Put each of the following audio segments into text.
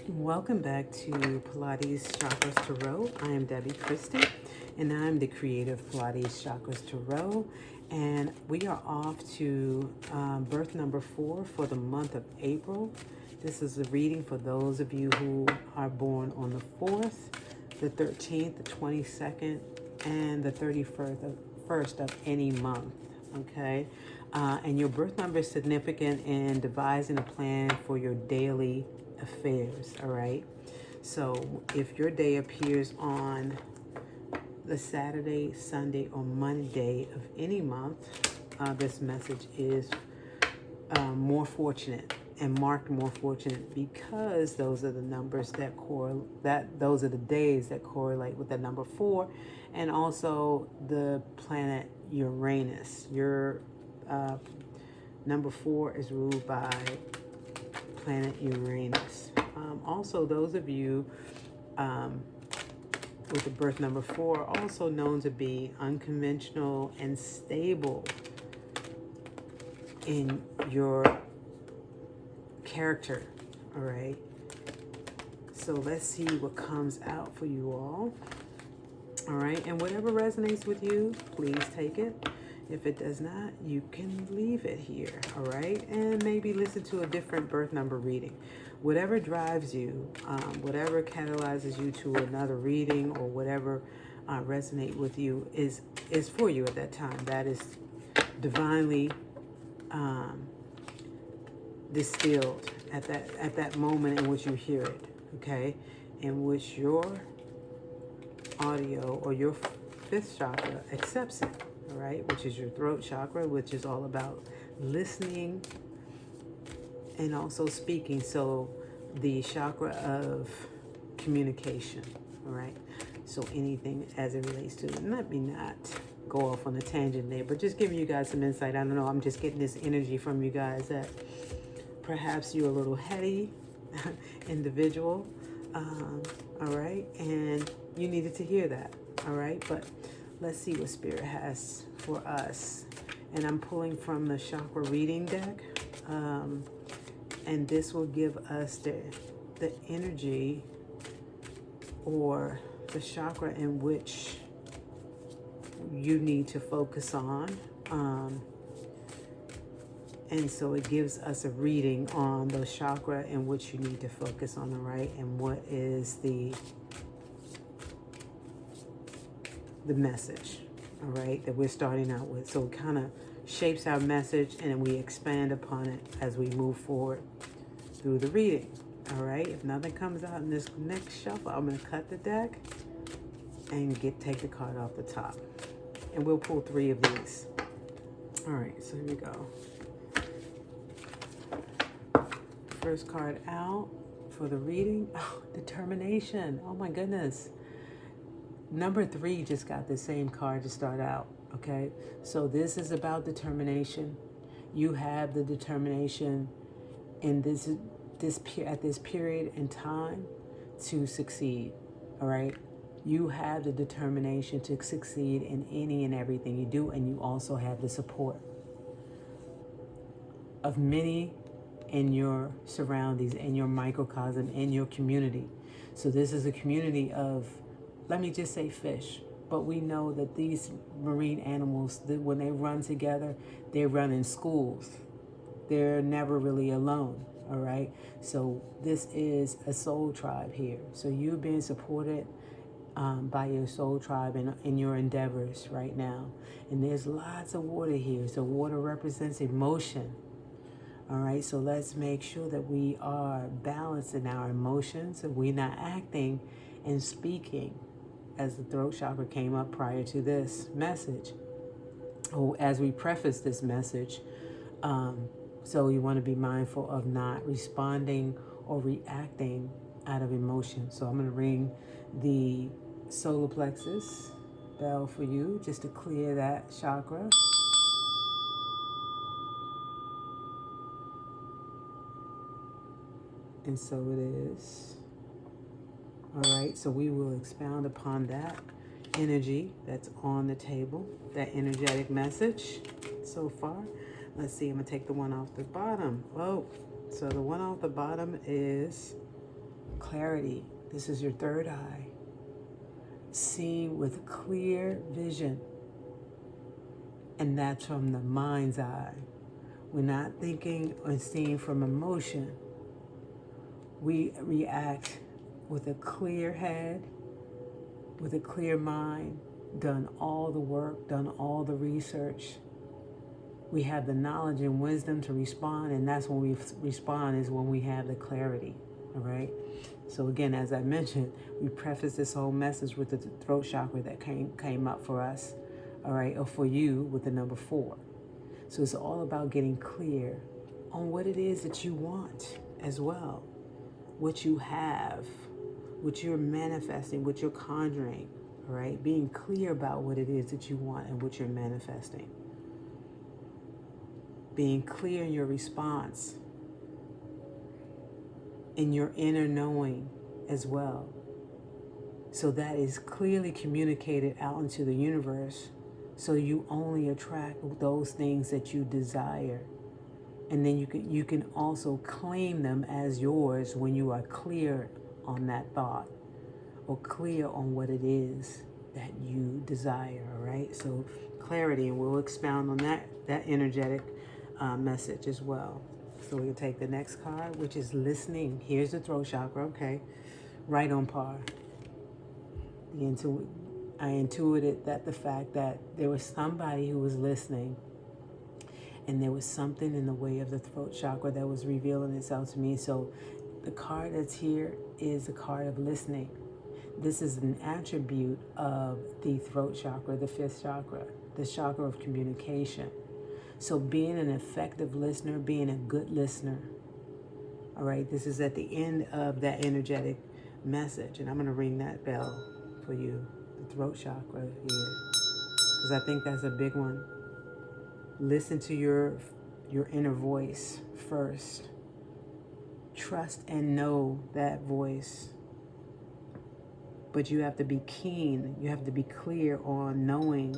Welcome back to Pilates Chakras Tarot. I am Debbie Christie, and I'm the creator of Pilates Chakras Tarot. And we are off to birth number 4 for the month of April. This is a reading for those of you who are born on the 4th, the 13th, the 22nd, and the 31st of any month. Okay, and your birth number is significant in devising a plan for your daily affairs. All right, so if your day appears on the Saturday, Sunday, or Monday of any month, this message is more fortunate and marked more fortunate because those are the numbers those are the days that correlate with the number 4, and also the planet Uranus. Your number 4 is ruled by planet Uranus. Also, those of you with the birth number 4 are also known to be unconventional and stable in your character. All right, so let's see what comes out for you all. All right, and whatever resonates with you, please take it. If it does not, you can leave it here. All right, and maybe listen to a different birth number reading. Whatever drives you, whatever catalyzes you to another reading, or whatever resonate with you is for you at that time. That is divinely distilled at that moment in which you hear it. Okay, in which your audio or your 5th chakra accepts it. All right, which is your throat chakra, which is all about listening and also speaking. So the chakra of communication. All right, so anything as it relates to, let me not go off on a tangent there, but just giving you guys some insight. I don't know, I'm just getting this energy from you guys that perhaps you're a little heady individual. All right, and you needed to hear that. All right, but let's see what Spirit has for us. And I'm pulling from the chakra reading deck. And this will give us the energy or the chakra in which you need to focus on. And so it gives us a reading on the chakra in which you need to focus on, all right? And what is the message, all right, that we're starting out with. So it kind of shapes our message, and we expand upon it as we move forward through the reading. All right, if nothing comes out in this next shuffle, I'm going to cut the deck and take the card off the top, and we'll pull 3 of these. All right, so here we go. First card out for the reading. Oh, determination. Oh my goodness. Number 3 just got the same card to start out. Okay, so this is about determination. You have the determination in at this period in time to succeed. All right, you have the determination to succeed in any and everything you do, and you also have the support of many in your surroundings, in your microcosm, in your community. So this is a community of, let me just say, fish. But we know that these marine animals, when they run together, they run in schools. They're never really alone, all right? So this is a soul tribe here. So you're being supported by your soul tribe in your endeavors right now. And there's lots of water here. So water represents emotion. All right, so let's make sure that we are balanced in our emotions, that we're not acting and speaking, as the throat chakra came up prior to this message, or as we preface this message. So you want to be mindful of not responding or reacting out of emotion. So I'm going to ring the solar plexus bell for you just to clear that chakra. And so it is. All right, so we will expound upon that energy that's on the table, that energetic message so far. Let's see, I'm going to take the one off the bottom. Oh, so the one off the bottom is clarity. This is your third eye. Seeing with clear vision. And that's from the mind's eye. We're not thinking or seeing from emotion. We react with a clear head, with a clear mind, done all the work, done all the research. We have the knowledge and wisdom to respond, and that's when we respond is when we have the clarity, all right? So again, as I mentioned, we preface this whole message with the throat chakra that came up for us, all right, or for you with the number 4. So it's all about getting clear on what it is that you want as well, what you have, what you're manifesting, what you're conjuring, all right? Being clear about what it is that you want and what you're manifesting. Being clear in your response, in your inner knowing as well. So that is clearly communicated out into the universe, so you only attract those things that you desire. And then you can also claim them as yours when you are clear on that thought or clear on what it is that you desire, all right? So clarity, and we'll expound on that energetic message as well. So we'll take the next card, which is listening. Here's the throat chakra, okay? Right on par. I intuited that the fact that there was somebody who was listening, and there was something in the way of the throat chakra that was revealing itself to me. So the card that's here is the card of listening. This is an attribute of the throat chakra, the 5th chakra, the chakra of communication. So being an effective listener, being a good listener, all right, this is at the end of that energetic message. And I'm going to ring that bell for you, the throat chakra here, because I think that's a big one. Listen to your inner voice first. Trust and know that voice. But you have to be keen. You have to be clear on knowing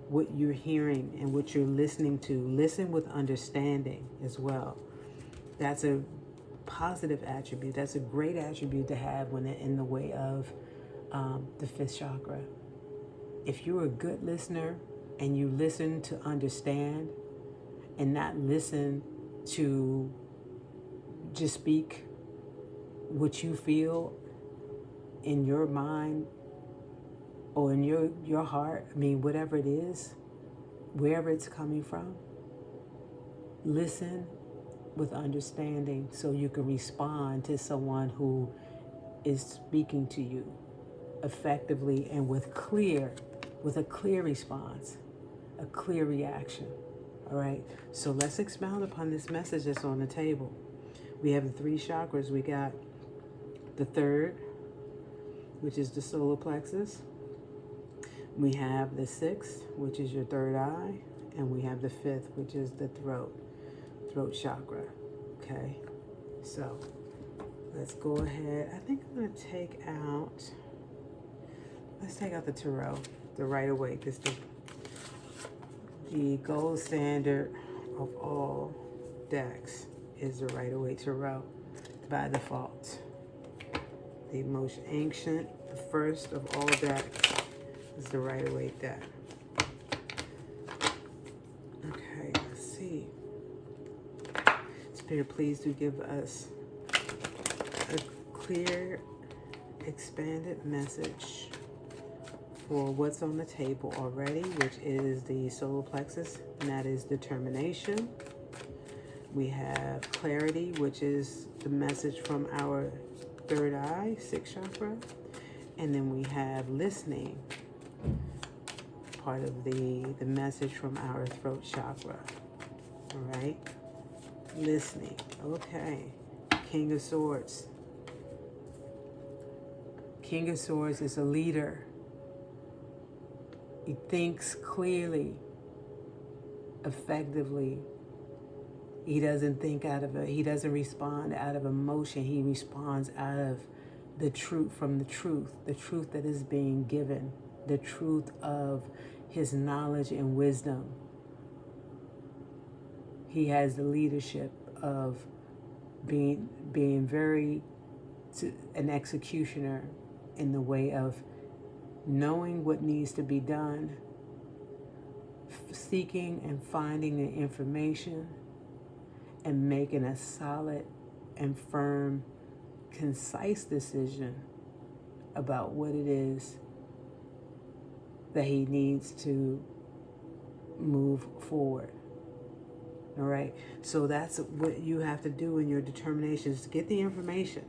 what you're hearing and what you're listening to. Listen with understanding as well. That's a positive attribute. That's a great attribute to have when in the way of the 5th chakra. If you're a good listener and you listen to understand and not listen to just speak what you feel in your mind or in your heart, I mean, whatever it is, wherever it's coming from, listen with understanding so you can respond to someone who is speaking to you effectively and with a clear response, a clear reaction. All right, so let's expound upon this message that's on the table. We have the 3 chakras. We got the 3rd, which is the solar plexus. We have the 6th, which is your 3rd eye, and we have the 5th, which is the throat chakra. Okay, so let's go ahead. I think I'm going to take out. Let's take out the tarot, the Rider-Waite. This is the gold standard of all decks is the Rider-Waite tarot by default. The most ancient, the first of all decks is the Rider-Waite deck. Okay, let's see. Spirit, please do give us a clear, expanded message for what's on the table already, which is the solar plexus, and that is determination. We have clarity, which is the message from our 3rd eye, 6th chakra. And then we have listening, part of the message from our throat chakra. All right, listening. Okay, King of Swords. King of Swords is a leader. He thinks clearly, effectively. He doesn't think he doesn't respond out of emotion. He responds out of the truth, from the truth that is being given, the truth of his knowledge and wisdom. He has the leadership of being very an executioner in the way of knowing what needs to be done, seeking and finding the information, and making a solid and firm, concise decision about what it is that he needs to move forward. All right. So that's what you have to do in your determination, is to get the information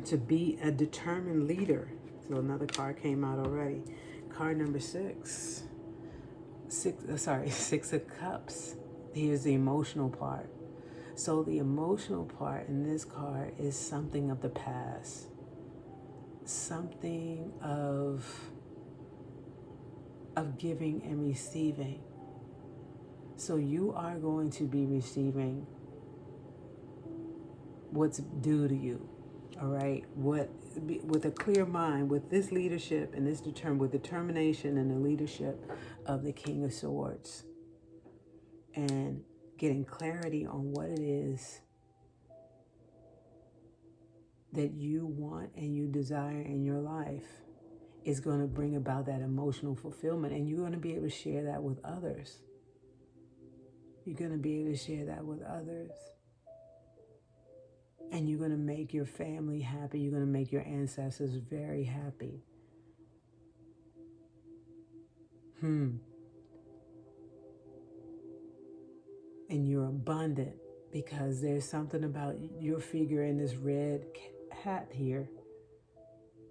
to be a determined leader. So another card came out already. Card number 6. Six of Cups. Here's the emotional part. So the emotional part in this card is something of the past. Something of giving and receiving. So you are going to be receiving what's due to you. All right, with a clear mind, with this leadership and this with determination and the leadership of the King of Swords, and getting clarity on what it is that you want and you desire in your life, is going to bring about that emotional fulfillment, and you're going to be able to share that with others. You're going to be able to share that with others. And you're going to make your family happy. You're going to make your ancestors very happy. And you're abundant, because there's something about your figure in this red hat here.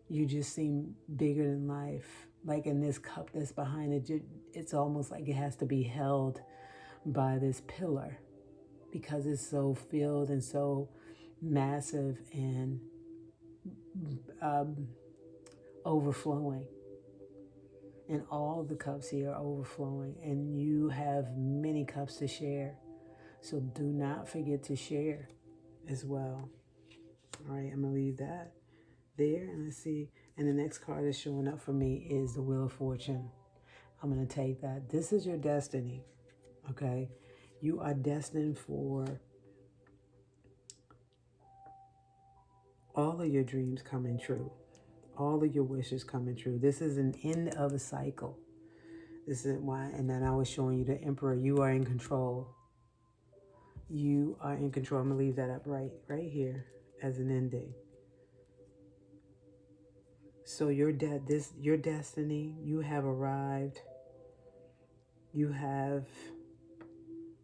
You just seem bigger than life. Like in this cup that's behind it, it's almost like it has to be held by this pillar, because it's so filled and so massive and overflowing. And all the cups here are overflowing, and you have many cups to share. So do not forget to share as well. All right, I'm going to leave that there. And let's see. And the next card that's showing up for me is the Wheel of Fortune. I'm going to take that. This is your destiny, okay? You are destined for all of your dreams coming true, all of your wishes coming true. This is an end of a cycle. This is why, and then I was showing you the Emperor. You are in control. You are in control. I'm going to leave that up right here as an ending. So your destiny, you have arrived. You have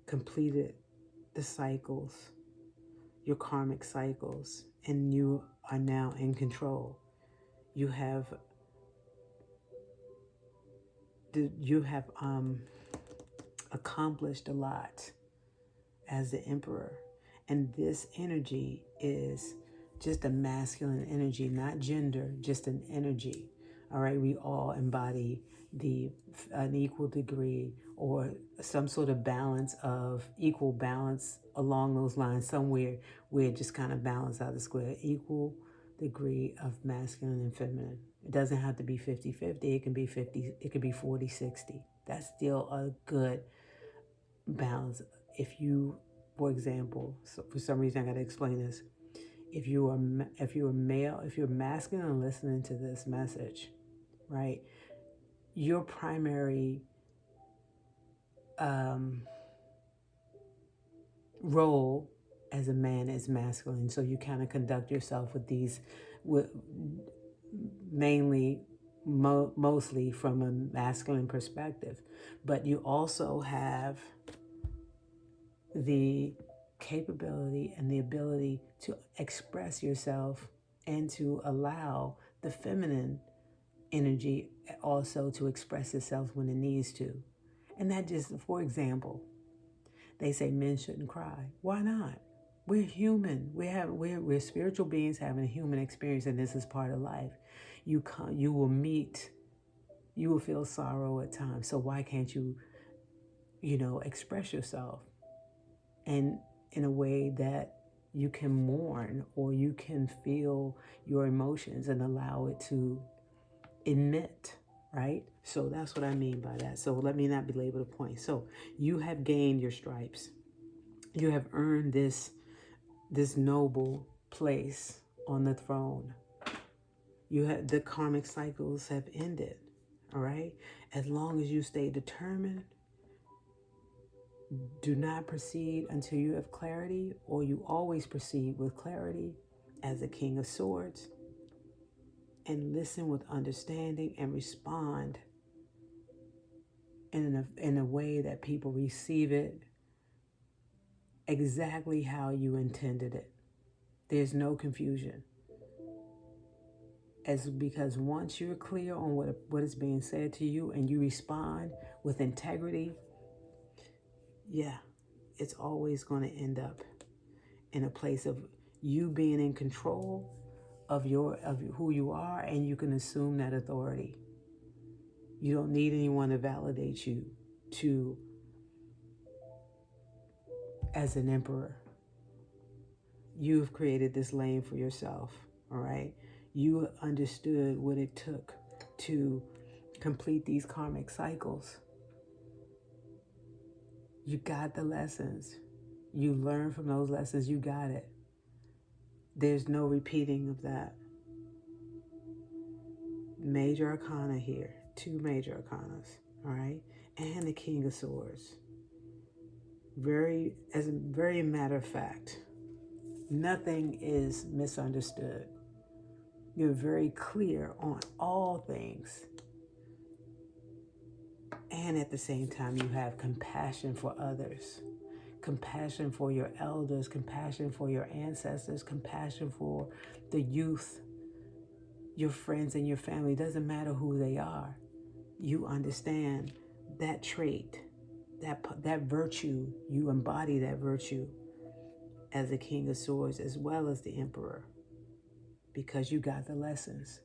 completed the cycles, your karmic cycles, and you are now in control. You have accomplished a lot as the Emperor. And this energy is just a masculine energy, not gender, just an energy. All right, we all embody an equal degree, or some sort of balance of equal balance along those lines, somewhere where it just kind of balance out the square. Equal degree of masculine and feminine. It doesn't have to be 50-50. It can be 50. It could be 40-60. That's still a good balance. If you, for example, so for some reason I got to explain this. If you're male, if you're masculine and listening to this message, right, your primary role as a man is masculine. So you kind of conduct yourself mostly from a masculine perspective. But you also have the capability and the ability to express yourself and to allow the feminine energy also to express itself when it needs to. And that just, for example, they say men shouldn't cry. Why not? We're human. We're spiritual beings having a human experience, and this is part of life. You will feel sorrow at times. So why can't you express yourself and in a way that you can mourn, or you can feel your emotions and allow it to emit, right? So that's what I mean by that. So let me not belabor the point. So you have gained your stripes. You have earned this noble place on the throne. The karmic cycles have ended, all right? As long as you stay determined, do not proceed until you have clarity, or you always proceed with clarity as the King of Swords, and listen with understanding and respond in a way that people receive it exactly how you intended it. There's no confusion. Because once you're clear on what is being said to you and you respond with integrity, it's always going to end up in a place of you being in control of who you are, and you can assume that authority. You don't need anyone to validate you as an emperor. You've created this lane for yourself, all right? You understood what it took to complete these karmic cycles. You got the lessons. You learned from those lessons. You got it. There's no repeating of that. Major arcana here. 2 major arcanas, all right? And the King of Swords. As a very matter of fact, nothing is misunderstood. You're very clear on all things. And at the same time, you have compassion for others, compassion for your elders, compassion for your ancestors, compassion for the youth, your friends and your family. It doesn't matter who they are. You understand that trait, that virtue. You embody that virtue as the King of Swords as well as the Emperor, because you got the lessons.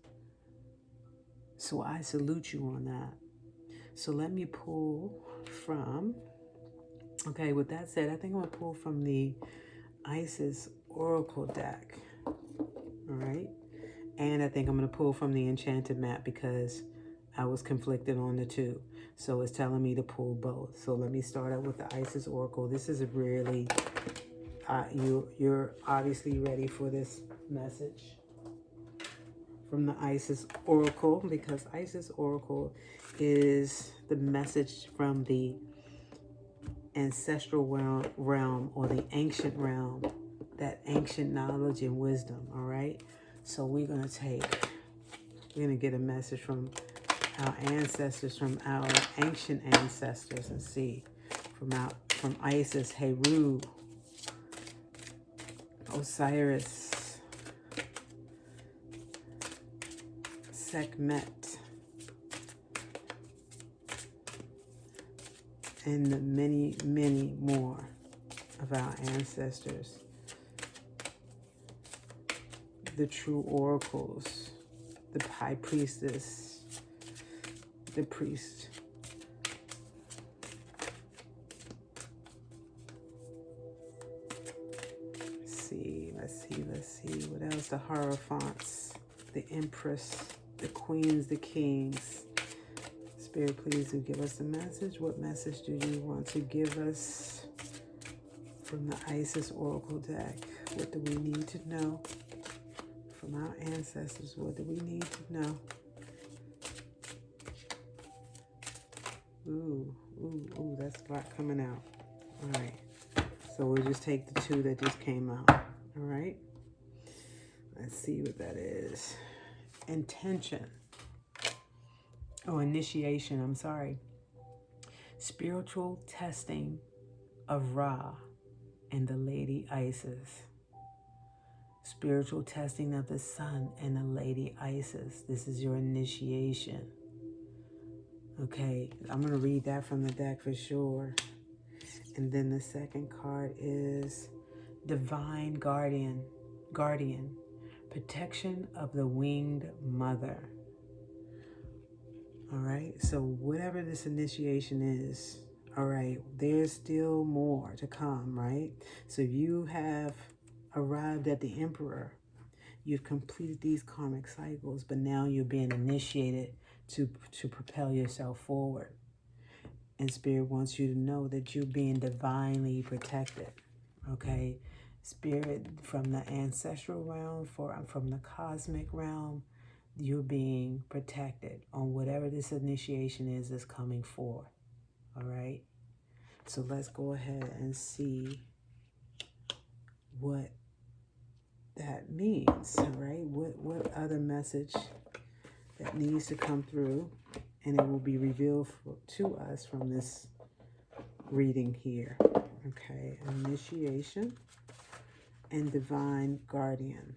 So I salute you on that. So let me pull from, okay, with that said, I think I'm going to pull from the Isis Oracle deck, all right? And I think I'm going to pull from the Enchanted Map because I was conflicted on the 2. So it's telling me to pull both. So let me start out with the Isis Oracle. This is a really, you're obviously ready for this message from the Isis Oracle, because Isis Oracle is the message from the ancestral realm or the ancient realm, that ancient knowledge and wisdom, all right? So we're going to get a message from our ancestors, from our ancient ancestors, and see from Isis, Heru, Osiris, Sekhmet, and the many, many more of our ancestors. The true oracles, the high priestess, the priest. Let's see. What else? The Hierophants, the Empress, the Queens, the Kings. Spirit, please do give us a message. What message do you want to give us from the Isis Oracle deck? What do we need to know from our ancestors? What do we need to know? Ooh, that's a lot coming out. All right. So we'll just take the 2 that just came out. All right. Let's see what that is. Intention. Oh, initiation. I'm sorry. Spiritual testing of Ra and the Lady Isis. Spiritual testing of the Sun and the Lady Isis. This is your initiation. Okay, I'm going to read that from the deck for sure. And then the second card is Divine Guardian. Protection of the Winged Mother. All right, so whatever this initiation is, all right, there's still more to come, right? So you have arrived at the Emperor. You've completed these karmic cycles, but now you're being initiated to propel yourself forward. And Spirit wants you to know that you're being divinely protected, okay? Spirit from the ancestral realm, from the cosmic realm, you're being protected on whatever this initiation is coming for, all right? So let's go ahead and see what that means, all right? What other message that needs to come through, and it will be revealed to us from this reading here, okay? Initiation and divine guardian,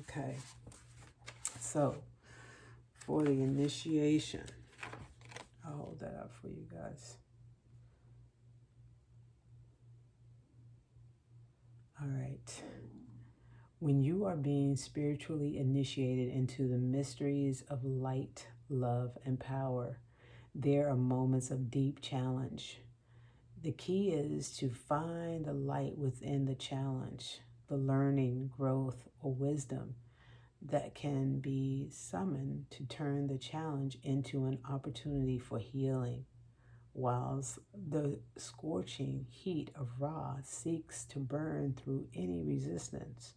okay? So for the initiation, I'll hold that up for you guys. All right. When you are being spiritually initiated into the mysteries of light, love, and power, there are moments of deep challenge. The key is to find the light within the challenge, the learning, growth, or wisdom that can be summoned to turn the challenge into an opportunity for healing, whilst the scorching heat of Ra seeks to burn through any resistance.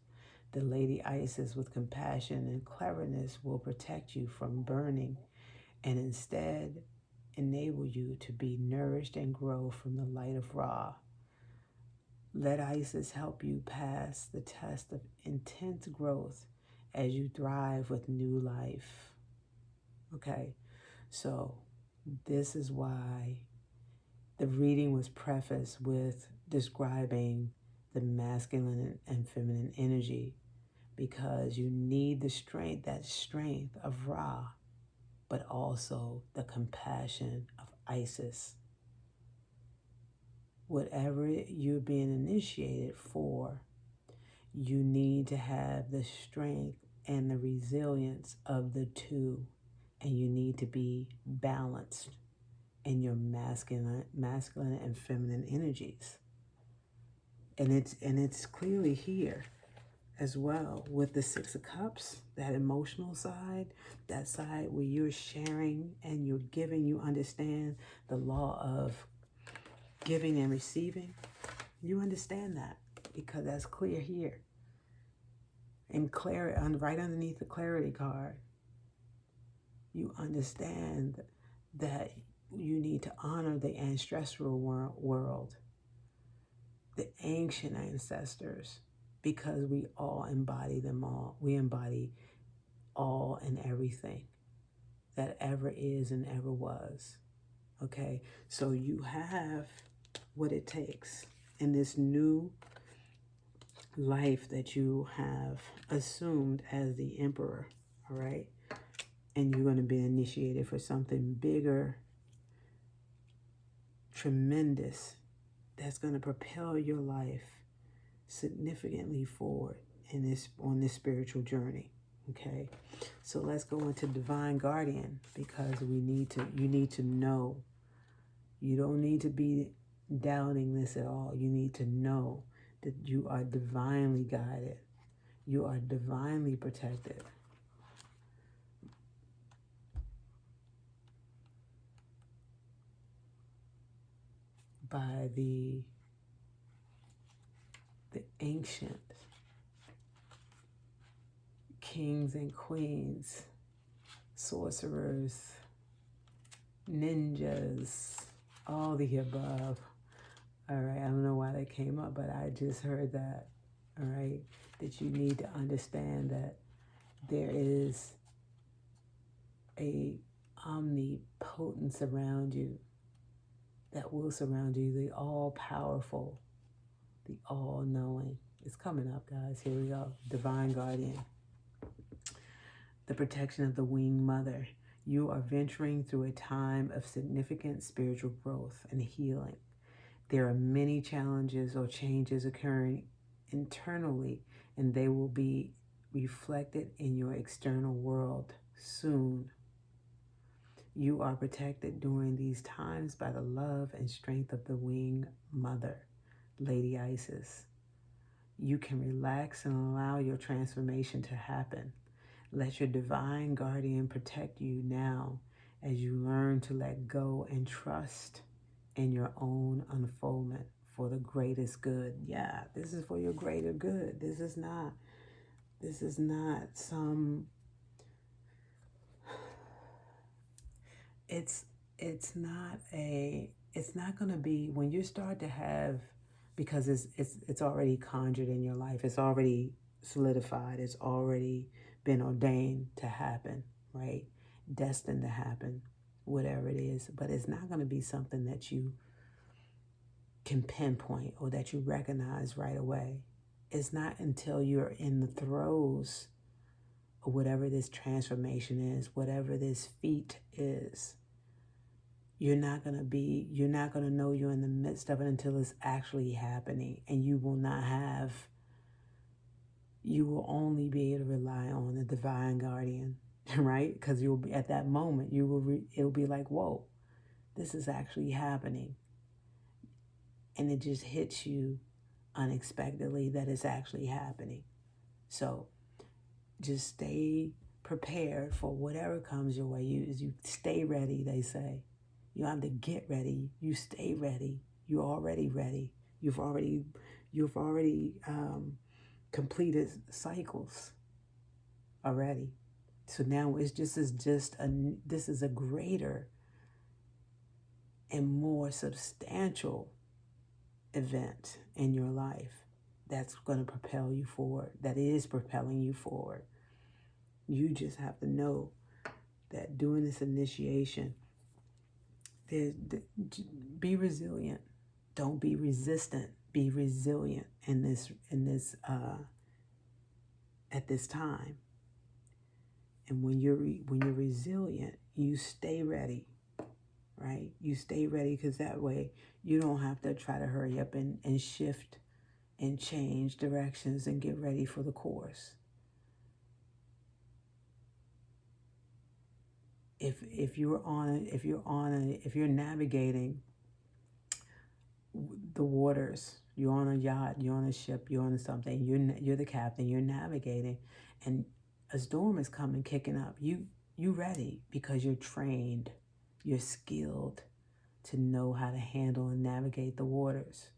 The Lady Isis, with compassion and cleverness, will protect you from burning and instead enable you to be nourished and grow from the light of Ra. Let Isis help you pass the test of intense growth as you thrive with new life. Okay, so this is why the reading was prefaced with describing the masculine and feminine energy, because you need the strength, that strength of Ra, but also the compassion of Isis. Whatever you're being initiated for, you need to have the strength and the resilience of the two, and you need to be balanced in your masculine and feminine energies. And it's clearly here as well with the Six of Cups, that emotional side, that side where you're sharing and you're giving. You understand the law of giving and receiving. You understand that because that's clear here. And right underneath the clarity card, you understand that you need to honor the ancestral world, the ancient ancestors, because we all embody them all. We embody all and everything that ever is and ever was. Okay, so you have what it takes in this new life that you have assumed as the emperor, all right? And you're going to be initiated for something bigger, tremendous, that's going to propel your life significantly forward on this spiritual journey. Okay, so let's go into divine guardian, because you need to know. You don't need to be doubting this at all. You need to know that you are divinely guided. You are divinely protected. By the ancient kings and queens, sorcerers, ninjas, all the above. All right, I don't know why that came up, but I just heard that. All right, that you need to understand that there is a omnipotence around you that will surround you, the all-powerful, the all-knowing. It's coming up, guys. Here we go. Divine guardian. The protection of the winged mother. You are venturing through a time of significant spiritual growth and healing. There are many challenges or changes occurring internally, and they will be reflected in your external world soon. You are protected during these times by the love and strength of the winged mother, Lady Isis. You can relax and allow your transformation to happen. Let your divine guardian protect you now as you learn to let go and trust in your own unfoldment for the greatest good. Yeah, this is for your greater good. This is not some, it's not going to be, when you start to have, because it's already conjured in your life. It's already solidified. It's already been ordained to happen, right? Destined to happen, whatever it is. But it's not going to be something that you can pinpoint or that you recognize right away. It's not until you're in the throes of whatever this transformation is, whatever this feat is. You're not going to know you're in the midst of it until it's actually happening. And you will only be able to rely on the divine guardian, right? Because you'll be at that moment, it'll be like, whoa, this is actually happening. And it just hits you unexpectedly that it's actually happening. So just stay prepared for whatever comes your way. You stay ready, they say. You don't have to get ready. You stay ready. You're already ready. You've already completed cycles already. So now this is a greater and more substantial event in your life that's going to propel you forward, that is propelling you forward. You just have to know that doing this initiation, be resilient. Don't be resistant. Be resilient in this at this time. And when you're resilient, you stay ready, right? You stay ready, because that way you don't have to try to hurry up and shift and change directions and get ready for the course. If you're navigating the waters, you're on a yacht, you're on a ship, you're on something, you're the captain, you're navigating, and a storm is coming, kicking up. You ready, because you're trained, you're skilled to know how to handle and navigate the waters.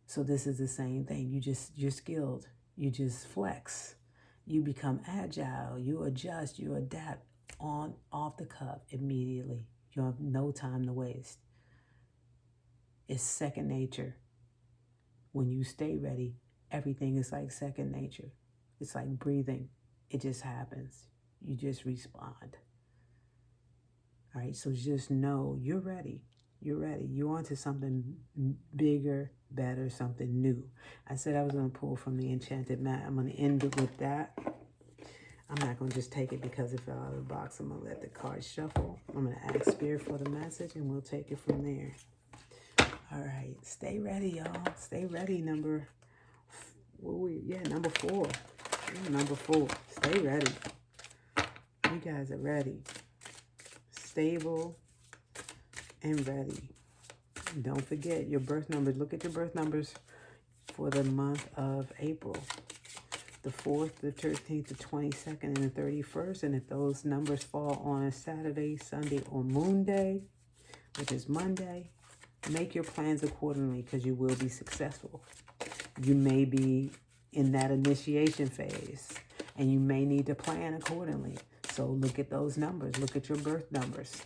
So this is the same thing. You're skilled. You just flex. You become agile. You adjust. You adapt off the cuff immediately. You have no time to waste. It's second nature. When you stay ready, everything is like second nature. It's like breathing. It just happens. You just respond. All right, so just know you're ready. You're ready. You're onto something bigger, better, something new. I said I was going to pull from the Enchanted Mat. I'm going to end it with that. I'm not going to just take it because it fell out of the box. I'm going to let the cards shuffle. I'm going to ask Spirit for the message, and we'll take it from there. All right. Stay ready, y'all. Stay ready. Number 4. Yeah, number 4. Stay ready. You guys are ready. Stable and ready. Don't forget your birth numbers. Look at your birth numbers for the month of April. The 4th, the 13th, the 22nd, and the 31st. And if those numbers fall on a Saturday, Sunday, or MOONday, which is Monday, make your plans accordingly, because you will be successful. You may be in that initiation phase, and you may need to plan accordingly. So look at those numbers. Look at your birth numbers.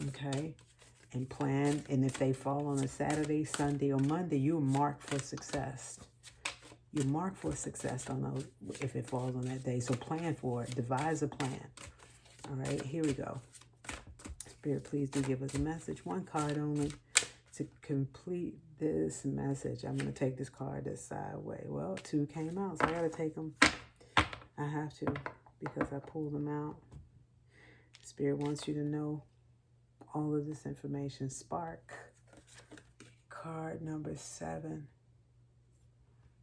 Okay? And plan. And if they fall on a Saturday, Sunday, or Monday, you're marked for success. You're marked for success on those if it falls on that day. So plan for it. Devise a plan. All right, here we go. Spirit, please do give us a message. One card only to complete this message. I'm going to take this card this sideway. Well, 2 came out, so I got to take them. I have to, because I pulled them out. Spirit wants you to know all of this information. Spark. Card number 7.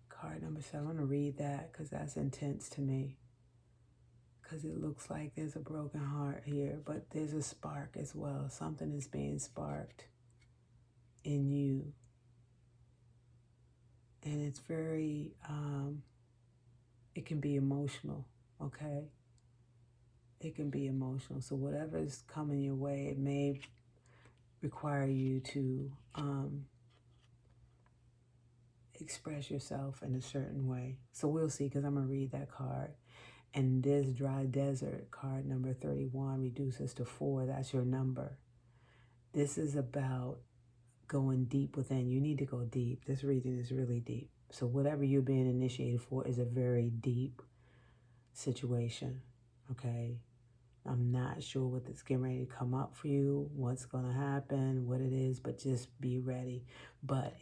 Card number 7. I'm going to read that because that's intense to me. Because it looks like there's a broken heart here, but there's a spark as well. Something is being sparked in you. And it's very, it can be emotional, okay? It can be emotional. So whatever is coming your way, it may require you to express yourself in a certain way. So we'll see, because I'm going to read that card. And this dry desert, card number 31, reduces to 4. That's your number. This is about going deep within. You need to go deep. This reading is really deep. So whatever you're being initiated for is a very deep situation, okay? I'm not sure what is getting ready to come up for you, what's going to happen, what it is, but just be ready. But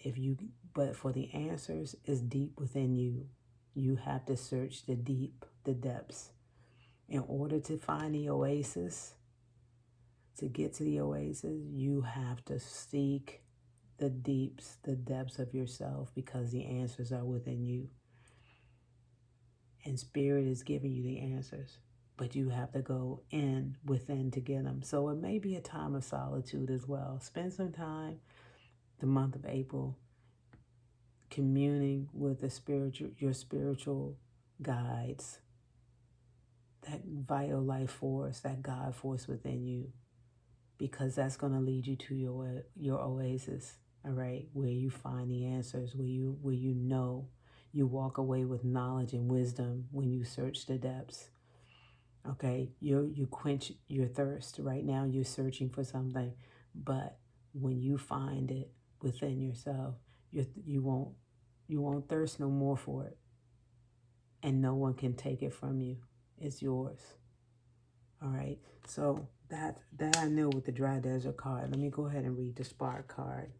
for the answers is deep within you. You have to search the deep, the depths. In order to find the oasis, to get to the oasis, you have to seek the deeps, the depths of yourself, because the answers are within you. And Spirit is giving you the answers, but you have to go within to get them. So it may be a time of solitude as well. Spend some time, the month of April, communing with your spiritual guides, that vital life force, that God force within you, because that's going to lead you to your oasis, all right, where you find the answers, where you know, you walk away with knowledge and wisdom when you search the depths. Okay, you quench your thirst. Right now you're searching for something, but when you find it within yourself, you won't thirst no more for it, and no one can take it from you. It's yours. All right, so that I know with the dry desert card. Let me go ahead and read the spark card,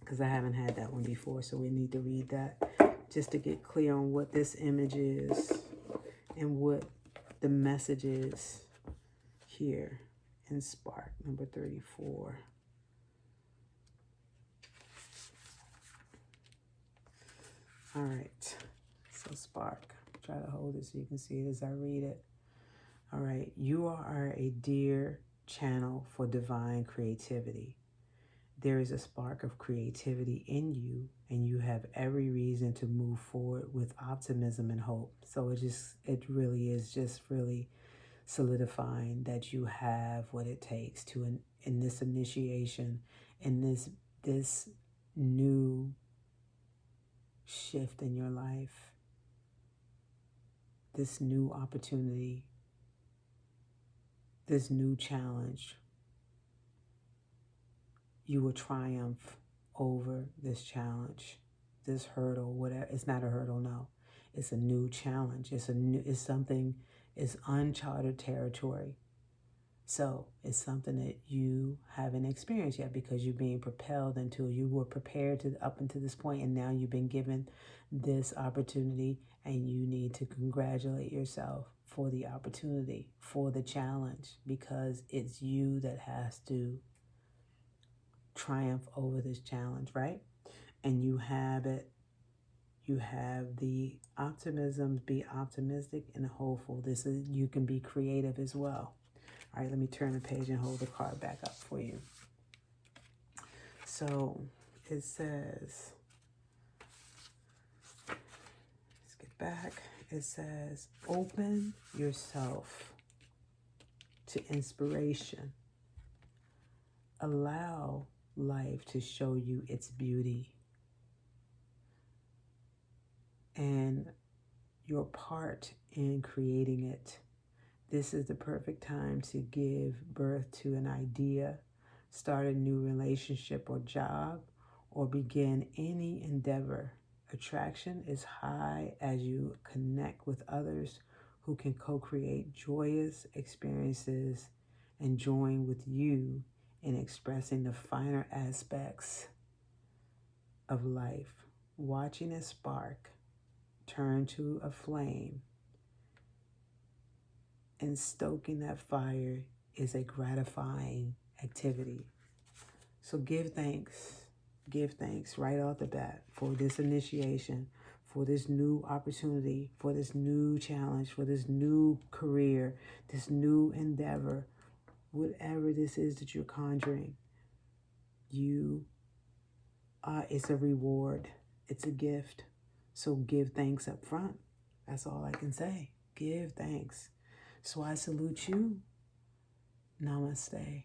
because I haven't had that one before, so we need to read that just to get clear on what this image is and what the message is here in spark number 34. All right, so spark. Try to hold it so you can see it as I read it. All right, you are a dear channel for divine creativity. There is a spark of creativity in you, and you have every reason to move forward with optimism and hope. So it really is just really solidifying that you have what it takes to, in this initiation, in this new shift in your life, this new opportunity, this new challenge. You will triumph over this challenge, this hurdle, whatever. It's not a hurdle, no. It's a new challenge. It's uncharted territory. So it's something that you haven't experienced yet, because you're being propelled into, you were prepared to up until this point, and now you've been given this opportunity, and you need to congratulate yourself for the opportunity, for the challenge, because it's you that has to triumph over this challenge, right? And you have it. You have the optimism, be optimistic and hopeful. You can be creative as well. All right, let me turn the page and hold the card back up for you. So it says, let's get back. It says, open yourself to inspiration. Allow life to show you its beauty and your part in creating it. This is the perfect time to give birth to an idea, start a new relationship or job, or begin any endeavor. Attraction is high as you connect with others who can co-create joyous experiences and join with you in expressing the finer aspects of life. Watching a spark turn to a flame and stoking that fire is a gratifying activity. So give thanks right off the bat for this initiation, for this new opportunity, for this new challenge, for this new career, this new endeavor, whatever this is that you're conjuring. It's a reward. It's a gift. So give thanks up front. That's all I can say. Give thanks. So I salute you. Namaste.